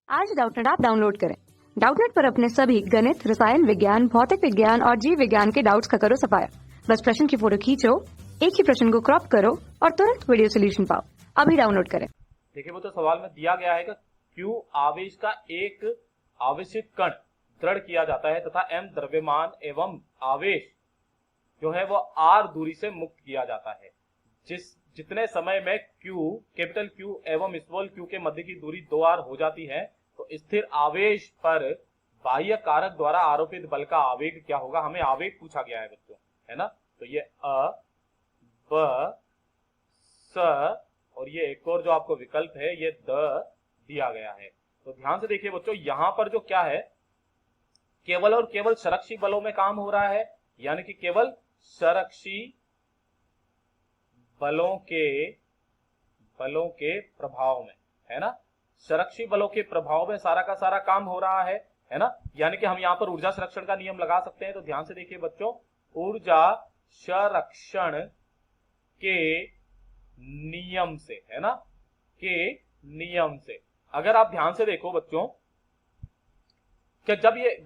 आज Doubtnut app download करें। Doubtnut पर अपने सभी गणित, रसायन विज्ञान, भौतिक विज्ञान और जीव विज्ञान के डाउट्स का करो सफाया। बस प्रश्न की फोटो खींचो, एक ही प्रश्न को क्रॉप करो और तुरंत वीडियो सोल्यूशन पाओ। अभी डाउनलोड करें। देखिए वो तो सवाल में दिया गया है कि Q आवेश का एक आवेशित कण दृढ़ किया जाता है तथा M द्रव्यमान एवं आवेश जो है वो R दूरी से मुक्त किया जाता है। जितने समय में कैपिटल Q एवं स्मॉल q के मध्य की दूरी 2r हो जाती है तो स्थिर आवेश पर बाह्य कारक द्वारा आरोपित बल का आवेग क्या होगा। हमें आवेग पूछा गया है बच्चों, है ना। तो ये अ, ब, स और ये एक और जो आपको विकल्प है ये द दिया गया है। तो ध्यान से देखिए बच्चों, यहां पर जो क्या है, केवल और केवल संरक्षी बलों में काम हो रहा है, यानी कि केवल संरक्षी बलों के प्रभाव में, है ना। संरक्षी बलों के प्रभाव में सारा का सारा काम हो रहा है ना। यानी कि हम यहाँ पर ऊर्जा संरक्षण का नियम लगा सकते हैं। तो ध्यान से देखिए बच्चों, ऊर्जा संरक्षण के नियम से, है ना, के नियम से अगर आप ध्यान से देखो बच्चों कि जब ये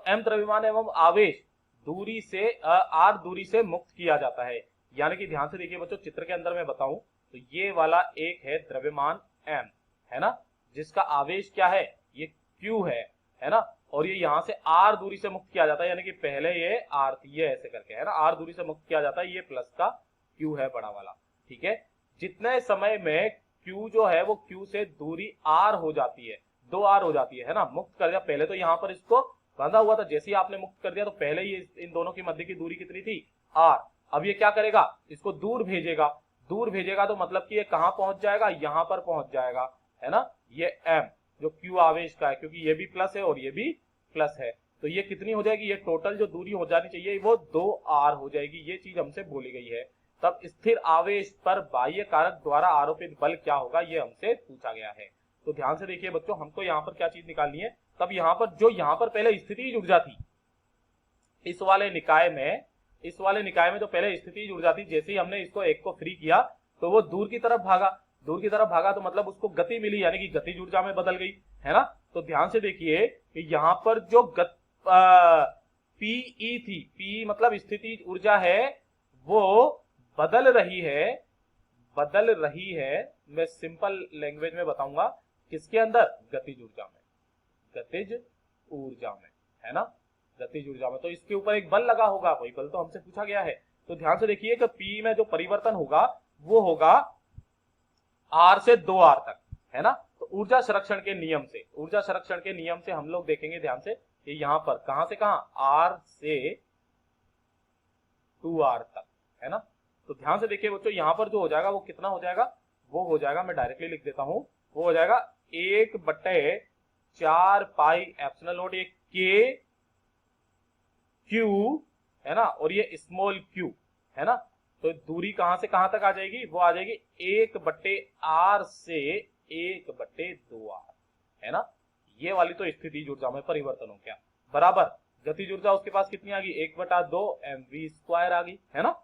M द्रव्यमान एवं आवेश दूरी से R दूरी से मुक्त किया जाता है, यानी कि ध्यान से देखिए बच्चों, चित्र के अंदर मैं बताऊं तो ये वाला एक है द्रव्यमान M, है ना, जिसका आवेश क्या है, ये Q है ना, और ये यहां से R दूरी से मुक्त किया जाता है, यानी कि पहले ये R थी, ये ऐसे करके, है ना, R दूरी से मुक्त किया जाता है, ये प्लस का Q है बड़ा वाला, ठीक है। जितने समय में Q जो है वो Q से दूरी R हो जाती है, 2R हो जाती है ना, मुक्त कर दिया। पहले तो यहाँ पर इसको बांधा हुआ था, जैसे ही आपने मुक्त कर दिया तो पहले ही इन दोनों की मध्य की दूरी कितनी थी, R। अब ये क्या करेगा, इसको दूर भेजेगा, दूर भेजेगा तो मतलब कि ये कहां पहुंच जाएगा, यहां पर पहुंच जाएगा, है ना। ये M जो Q आवेश का है, क्योंकि ये भी प्लस है और ये भी प्लस है, तो ये कितनी हो जाएगी, ये टोटल जो दूरी हो जानी चाहिए वो 2R हो जाएगी। ये चीज हमसे बोली गई है। तब स्थिर आवेश पर बाह्य कारक द्वारा आरोपित बल क्या होगा, ये हमसे पूछा गया है। तो ध्यान से देखिए बच्चों, हमको यहाँ पर क्या चीज निकालनी है। तब यहाँ पर जो यहाँ पर पहले स्थितिज ऊर्जा थी, इस वाले निकाय में जो पहले स्थितिज ऊर्जा थी, जैसे ही हमने इसको एक को फ्री किया तो वो दूर की तरफ भागा तो मतलब उसको गति मिली, यानी कि गतिज ऊर्जा में बदल गई, है ना। तो ध्यान से देखिए कि यहाँ पर जो पीई थी, पी मतलब स्थितिज ऊर्जा है, वो बदल रही है। मैं सिंपल लैंग्वेज में बताऊंगा, किसके अंदर, गतिज ऊर्जा में, है ना, गतिज ऊर्जा में। तो इसके ऊपर एक बल लगा होगा, वही बल तो हमसे पूछा गया है। तो ध्यान से देखिए कि पी में जो परिवर्तन होगा वो होगा R से 2R तक, है ना। तो ऊर्जा संरक्षण के नियम से हम लोग देखेंगे ध्यान से, कि यहाँ पर कहां से कहां, R से 2R तक, है ना। तो ध्यान से देखिए बच्चों, यहां पर जो हो जाएगा वो कितना हो जाएगा, वो हो जाएगा, मैं डायरेक्टली लिख देता हूं, वो हो जाएगा 1/4 पाई एप्सिलॉन नॉट, ये K Q, है ना, और ये स्मॉल q, है ना। तो दूरी कहां से कहां तक आ जाएगी, वो आ जाएगी 1/R से 1/2R, है ना। ये वाली तो स्थितिज ऊर्जा में परिवर्तन हो गया, बराबर गतिज ऊर्जा उसके पास कितनी आ गई, 1/2 mv² आ गई, है ना।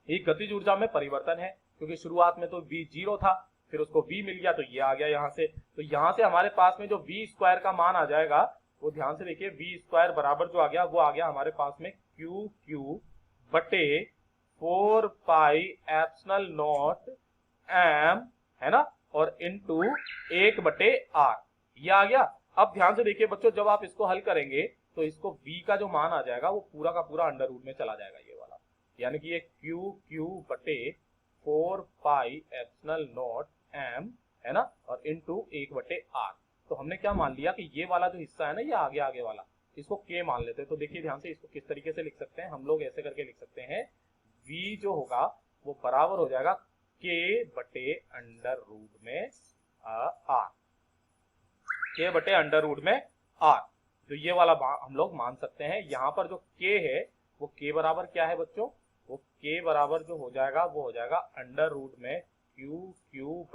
ये गतिज ऊर्जा में परिवर्तन है, क्योंकि शुरुआत में तो v 0 था, फिर उसको v मिल गया तो ये आ गया यहाँ से। तो यहाँ से हमारे पास में जो v² का मान आ जाएगा, वो ध्यान से देखिए, v² बराबर जो आ गया वो आ गया हमारे पास में q बटे 4 पाई एप्सिलॉन नॉट m, है ना, और इंटू 1/r, ये आ गया। अब ध्यान से देखिए बच्चों, जब आप इसको हल करेंगे तो इसको v का जो मान आ जाएगा वो पूरा का पूरा अंडर रूट में चला जाएगा, ये वाला, यानी कि ये q बटे 4 पाई एप्सिलॉन नॉट m, है ना, और इंटू 1/r। तो हमने क्या मान लिया कि ये वाला जो हिस्सा है ना, ये आगे वाला, इसको k मान लेते हैं। तो देखिए ध्यान से, इसको किस तरीके से लिख सकते हैं, हम लोग ऐसे करके लिख सकते हैं, v जो होगा वो बराबर हो जाएगा k बटे अंडर रूट में r, k बटे अंडर रूट में r। तो ये वाला हम लोग मान सकते हैं। यहाँ पर जो k है वो k बराबर क्या है बच्चों, वो k बराबर जो हो जाएगा वो हो जाएगा अंडर रूट में q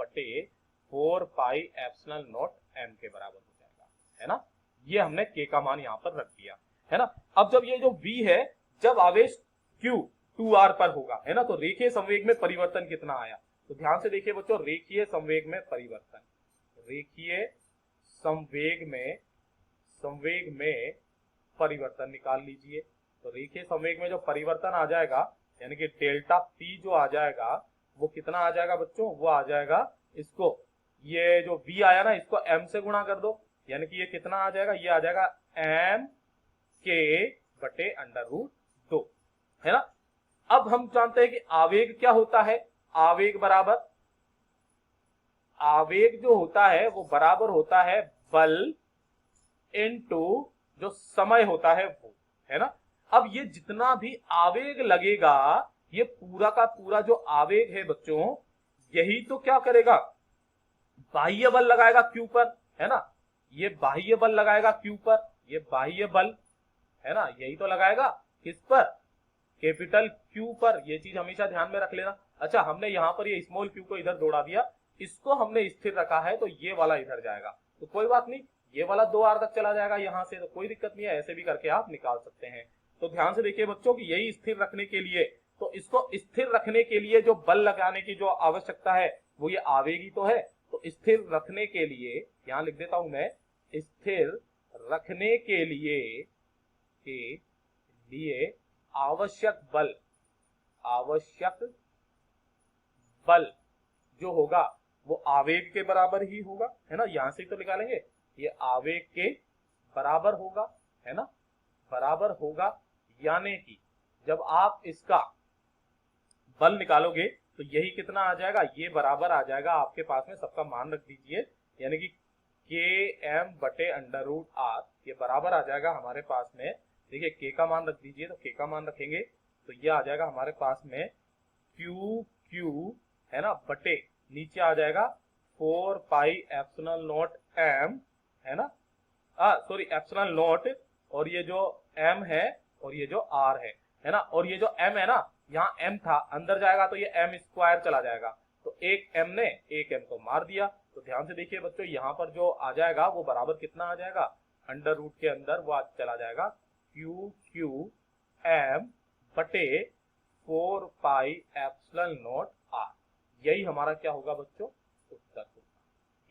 बटे 4 पाई एप्सिलॉन नॉट m के बराबर हो जाएगा, है ना। ये हमने k का मान यहाँ पर रख दिया, है ना। अब जब ये जो v है, जब आवेश q 2r पर होगा, है ना, तो रेखीय संवेग में परिवर्तन कितना आया। तो ध्यान से देखिए बच्चों, रेखीय संवेग में परिवर्तन, रेखीय संवेग में परिवर्तन निकाल लीजिए। तो देखिए संवेग में जो परिवर्तन आ जाएगा यानी कि डेल्टा पी जो आ जाएगा वो कितना आ जाएगा बच्चों, वो आ जाएगा इसको, ये जो v आया ना इसको m से गुणा कर दो, यानी कि ये कितना आ जाएगा, ये आ जाएगा m k बटे √2, है ना। अब हम जानते हैं कि आवेग क्या होता है, आवेग जो होता है वो बराबर होता है बल इनटू जो समय होता है वो, है ना। अब ये जितना भी आवेग लगेगा, ये पूरा का पूरा जो आवेग है बच्चों, यही तो क्या करेगा, बाह्य बल लगाएगा क्यू पर, है ना। ये बाह्य बल लगाएगा क्यू पर, ये बाह्य बल, है ना, यही तो लगाएगा किस पर, कैपिटल क्यू पर। ये चीज हमेशा ध्यान में रख लेना। अच्छा, हमने यहाँ पर ये स्मॉल क्यू को इधर दौड़ा दिया, इसको हमने स्थिर रखा है तो ये वाला इधर जाएगा, तो कोई बात नहीं, ये वाला 2r तक चला जाएगा यहाँ से, तो कोई दिक्कत नहीं है, ऐसे भी करके आप निकाल सकते हैं। तो ध्यान से देखिए बच्चों कि यही स्थिर रखने के लिए, तो इसको स्थिर रखने के लिए जो बल लगाने की जो आवश्यकता है वो ये आवेग ही तो है। तो स्थिर रखने के लिए यहां लिख देता हूं मैं, स्थिर रखने के लिए आवश्यक बल जो होगा वो आवेग के बराबर ही होगा, है ना। यहां से तो निकालेंगे, ये आवेग के बराबर होगा, है ना, बराबर होगा, यानी कि जब आप इसका बल निकालोगे तो यही कितना आ जाएगा, ये बराबर आ जाएगा, आपके पास में सबका मान रख दीजिए, यानी कि km बटे √r, ये बराबर आ जाएगा हमारे पास में, देखिए k का मान रख दीजिए, तो k का मान रखेंगे तो ये आ जाएगा हमारे पास में q, है ना, बटे नीचे आ जाएगा 4 पाई एप्सिलॉन नॉट m, है ना, सॉरी एप्सिलॉन नॉट, और ये जो m है और ये जो r है ना, और ये जो m है ना, यहाँ m था अंदर जाएगा तो ये m स्क्वायर चला जाएगा, तो एक m ने एक m को मार दिया। तो ध्यान से देखिए बच्चों, यहाँ पर जो आ जाएगा वो बराबर कितना आ जाएगा, अंडर रूट के अंदर वो चला जाएगा q m बटे 4 पाई एप्सिलॉन नॉट r। यही हमारा क्या होगा बच्चों, उत्तर होगा,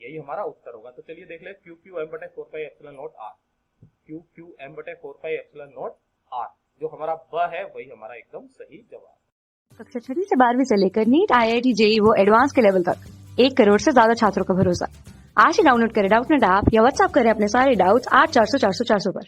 यही हमारा उत्तर होगा। तो चलिए देख ले, q m बटे 4 pi epsilon not r, q m बटे 4 पाई एप्सिलॉन नॉट r, जो हमारा ब है वही हमारा एकदम सही जवाब। कक्षा 6 से 12वीं से लेकर नीट, IIT, JEE वो एडवांस के लेवल तक 1 करोड़ से ज्यादा छात्रों का भरोसा। आज ही डाउनलोड करें डाउटनेट ऐप या व्हाट्सएप करें अपने सारे डाउट्स 8400 400 400 पर।